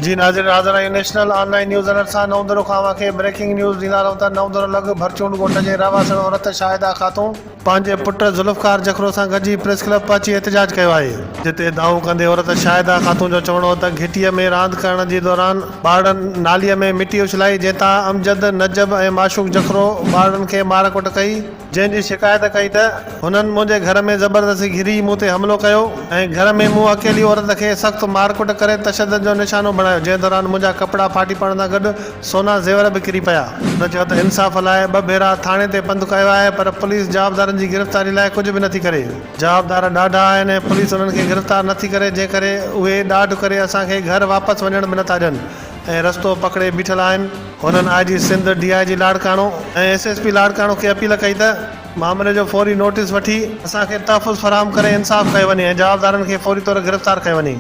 जी नाज़रीन, हाज़िर आहियूं नेशनल ऑनलाइन न्यूज़ अलर्ट सां। नओं दरो खां खे ब्रेकिंग न्यूज़ ॾींदा रहूं था। नओं दरो लॻ भरचूंड ॻोठ जे रवासण औरत शाहिदा ख़ातून पंहिंजे पुट ज़ुल्फ़कार जखरो सां गॾिजी प्रेस क्लब पहुची एहतजाज कयो आहे, जिते दावो कंदे औरत शाहिदा ख़ातून जो चवणो हो त घिटीअ में रांदि करण जे दौरान ॿारनि नालीअ में मिटी उछलाई, जंहिंतां अमजद नजब ऐं माशूक जखरो ॿारनि खे मार कुट कई, जंहिंजी शिकायत कई त हुननि मुंहिंजे घर में ज़बरदस्ती घिरी मूं ते हमिलो कयो ऐं घर में मूं अकेली औरत खे सख़्तु मारकुट करे तशदद जो निशानो बणायो, जंहिं दौरान मुंहिंजा कपिड़ा फाटी पवण सां गॾु सोना ज़ेवर बि किरी पिया। हुन चयो त इंसाफ़ लाइ 2 भेरा थाणे ते पंधु कयो आहे, पर पुलिस जवाबदारनि जी गिरफ़्तारी लाइ कुझु बि नथी करे। जवाबदार ॾाढा आहिनि ऐं पुलिस उन्हनि खे गिरफ़्तार नथी करे, जंहिं करे उहे ॾाढ करे असांखे घर वापसि वञण बि नथा ॾियनि ऐं रस्तो पकड़े बीठल आहिनि। हुननि IG सिंध DIG लाड़काणो ऐं SSP लाड़काणो खे अपील कई त मामले जो फौरी नोटिस वठी असांखे तहफ़ुज़ फराहम करे इंसाफ़ कयो वञे ऐं जवाबदारनि खे फौरी तौर गिरफ़्तार कयो वञे।